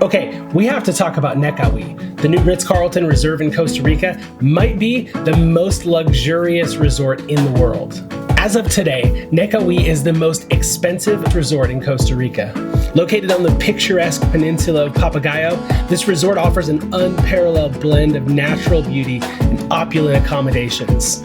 Okay, we have to talk about Nekajui. The new Ritz-Carlton Reserve in Costa Rica might be the most luxurious resort in the world. As of today, Nekajui is the most expensive resort in Costa Rica. Located on the picturesque Peninsula Papagayo, this resort offers an unparalleled blend of natural beauty and opulent accommodations.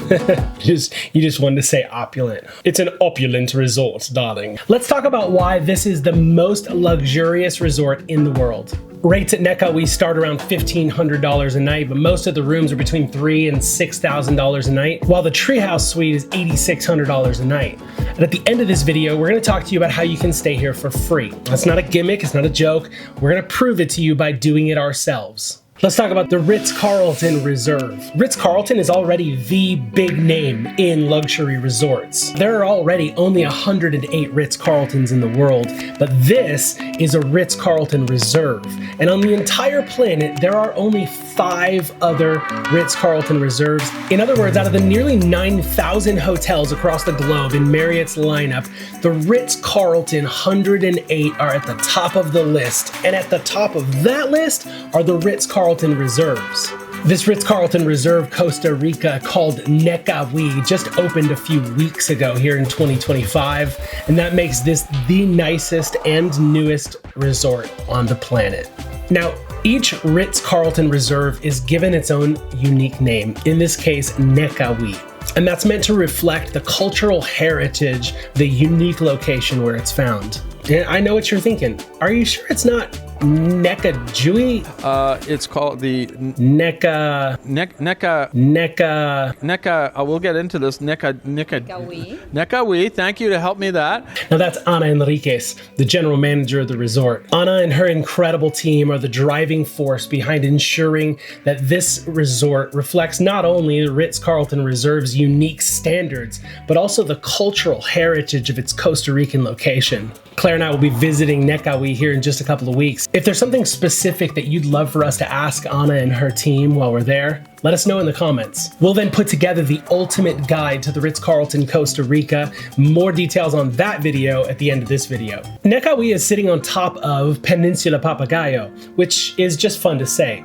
You just wanted to say opulent. It's an opulent resort, darling. Let's talk about why this is the most luxurious resort in the world. Rates at Nekajui start around $1,500 a night, but most of the rooms are between $3,000 and $6,000 a night, while the treehouse suite is $8,600 a night. And at the end of this video, we're gonna talk to you about how you can stay here for free. That's not a gimmick, it's not a joke. We're gonna prove it to you by doing it ourselves. Let's talk about the Ritz-Carlton Reserve. Ritz-Carlton is already the big name in luxury resorts. There are already only 108 Ritz-Carltons in the world, but this is a Ritz-Carlton Reserve. And on the entire planet, there are only 5 other Ritz-Carlton Reserves. In other words, out of the nearly 9,000 hotels across the globe in Marriott's lineup, the Ritz-Carlton 108 are at the top of the list. And at the top of that list are the Ritz-Carlton Reserves. This Ritz-Carlton Reserve Costa Rica, called Nekajui, just opened a few weeks ago here in 2025, and that makes this the nicest and newest resort on the planet. Now, each Ritz-Carlton Reserve is given its own unique name, in this case, Nekajui. And that's meant to reflect the cultural heritage, the unique location where it's found. And I know what you're thinking. Are you sure it's not Nekajui? It's called the Neka. We'll get into this. Nekajui. Thank you to help me that. Now that's Ana Enriquez, the general manager of the resort. Ana and her incredible team are the driving force behind ensuring that this resort reflects not only the Ritz-Carlton Reserve's unique standards, but also the cultural heritage of its Costa Rican location. Claire and I will be visiting Nekajui here in just a couple of weeks. If there's something specific that you'd love for us to ask Ana and her team while we're there, let us know in the comments. We'll then put together the ultimate guide to the Ritz-Carlton Costa Rica. More details on that video at the end of this video. Nekajui is sitting on top of Peninsula Papagayo, which is just fun to say.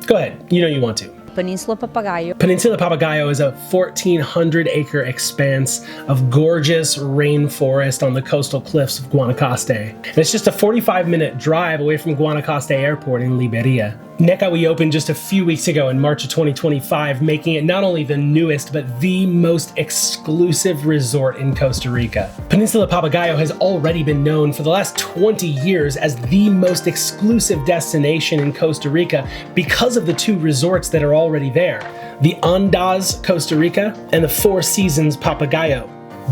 Go ahead, you know you want to. Peninsula Papagayo. Peninsula Papagayo is a 1,400-acre expanse of gorgeous rainforest on the coastal cliffs of Guanacaste. And it's just a 45-minute drive away from Guanacaste Airport in Liberia. Nekajui opened just a few weeks ago in March of 2025, making it not only the newest, but the most exclusive resort in Costa Rica. Peninsula Papagayo has already been known for the last 20 years as the most exclusive destination in Costa Rica because of the 2 resorts that are already there, the Andaz Costa Rica and the Four Seasons Papagayo.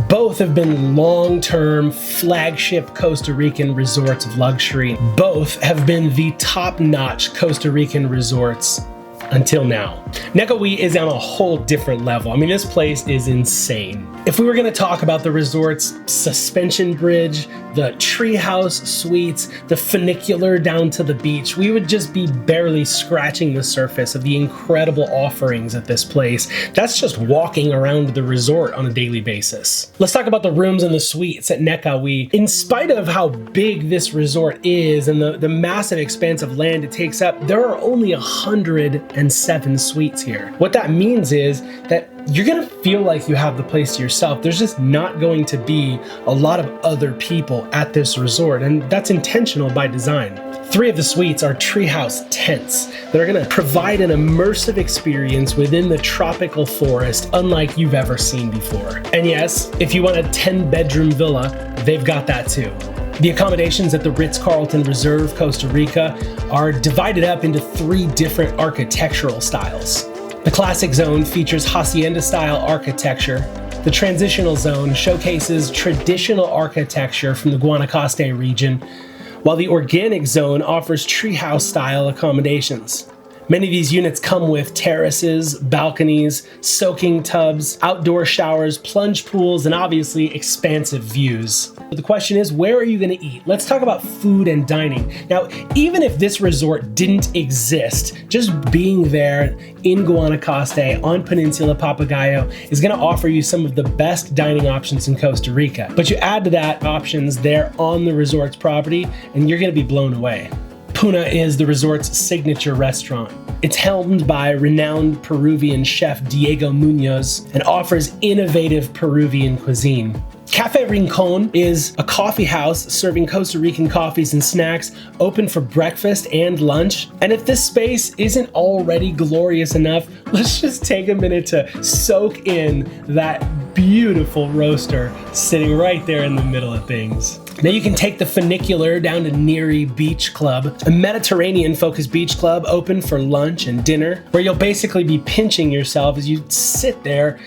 Both have been long-term flagship Costa Rican resorts of luxury. Both have been the top-notch Costa Rican resorts until now. Nekajui is on a whole different level. I mean, this place is insane. If we were gonna talk about the resort's suspension bridge, the treehouse suites, the funicular down to the beach, we would just be barely scratching the surface of the incredible offerings at this place. That's just walking around the resort on a daily basis. Let's talk about the rooms and the suites at Nekajui. In spite of how big this resort is and the massive expanse of land it takes up, there are only 107 suites here. What that means is that you're gonna feel like you have the place to yourself. There's just not going to be a lot of other people at this resort, and that's intentional by design. 3 of the suites are treehouse tents that are gonna provide an immersive experience within the tropical forest unlike you've ever seen before. And yes, if you want a 10-bedroom villa, they've got that too. The accommodations at the Ritz-Carlton Reserve Costa Rica are divided up into 3 different architectural styles. The classic zone features hacienda-style architecture. The transitional zone showcases traditional architecture from the Guanacaste region, while the organic zone offers treehouse-style accommodations. Many of these units come with terraces, balconies, soaking tubs, outdoor showers, plunge pools, and obviously expansive views. The question is, where are you going to eat? Let's talk about food and dining. Now, even if this resort didn't exist, just being there in Guanacaste on Peninsula Papagayo is going to offer you some of the best dining options in Costa Rica. But you add to that options there on the resort's property, and you're going to be blown away. Puna is the resort's signature restaurant. It's helmed by renowned Peruvian chef Diego Munoz and offers innovative Peruvian cuisine. Cafe Rincon is a coffee house serving Costa Rican coffees and snacks, open for breakfast and lunch. And if this space isn't already glorious enough, let's just take a minute to soak in that beautiful roaster sitting right there in the middle of things. Now you can take the funicular down to Neri Beach Club, a Mediterranean-focused beach club open for lunch and dinner, where you'll basically be pinching yourself as you sit there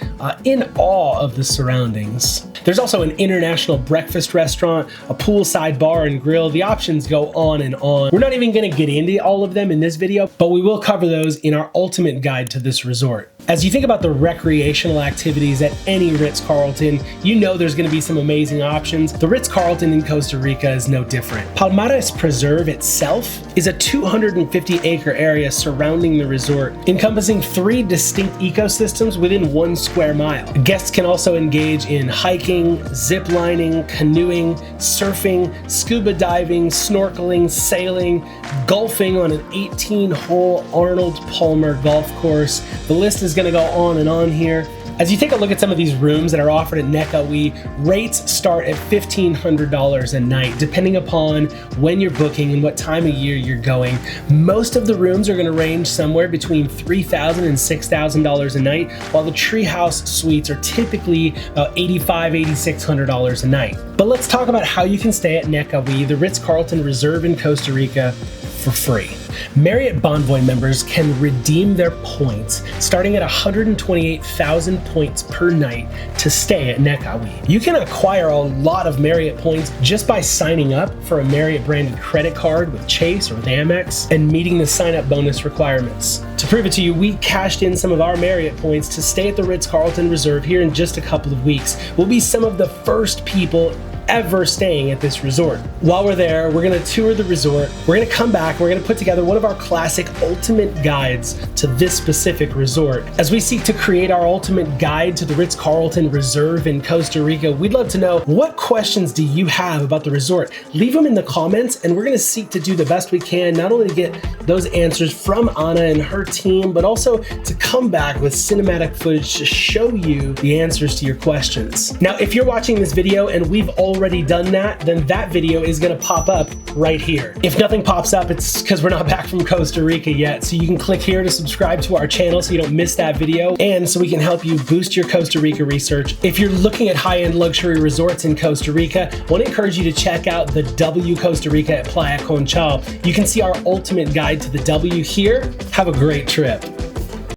in awe of the surroundings. There's also an international breakfast restaurant, a poolside bar and grill. The options go on and on. We're not even going to get into all of them in this video, but we will cover those in our ultimate guide to this resort. As you think about the recreational activities at any Ritz-Carlton, you know there's going to be some amazing options. The Ritz-Carlton in Costa Rica is no different. Palmares Preserve itself is a 250-acre area surrounding the resort, encompassing 3 distinct ecosystems within 1 square mile. Guests can also engage in hiking, zip lining, canoeing, surfing, scuba diving, snorkeling, sailing, golfing on an 18-hole Arnold Palmer golf course. The list is going to go on and on here. As you take a look at some of these rooms that are offered at Nekajui, rates start at $1,500 a night, depending upon when you're booking and what time of year you're going. Most of the rooms are going to range somewhere between $3,000 and $6,000 a night, while the treehouse suites are typically about $8,500, $8,600 a night. But let's talk about how you can stay at Nekajui, the Ritz-Carlton Reserve in Costa Rica, for free. Marriott Bonvoy members can redeem their points starting at 128,000 points per night to stay at Nekajui. You can acquire a lot of Marriott points just by signing up for a Marriott branded credit card with Chase or with Amex and meeting the sign-up bonus requirements. To prove it to you, we cashed in some of our Marriott points to stay at the Ritz-Carlton Reserve here in just a couple of weeks. We'll be some of the first people ever staying at this resort. While we're there, we're going to tour the resort. We're going to come back. We're going to put together one of our classic ultimate guides to this specific resort. As we seek to create our ultimate guide to the Ritz-Carlton Reserve in Costa Rica, we'd love to know, what questions do you have about the resort? Leave them in the comments, and we're going to seek to do the best we can, not only to get those answers from Anna and her team, but also to come back with cinematic footage to show you the answers to your questions. Now, if you're watching this video and we've already done that, then that video is going to pop up right here. If nothing pops up, it's because we're not back from Costa Rica yet. So you can click here to subscribe to our channel so you don't miss that video, and so we can help you boost your Costa Rica research. If you're looking at high-end luxury resorts in Costa Rica, I want to encourage you to check out the W Costa Rica at Playa Conchal. You can see our ultimate guide to the W here. Have a great trip.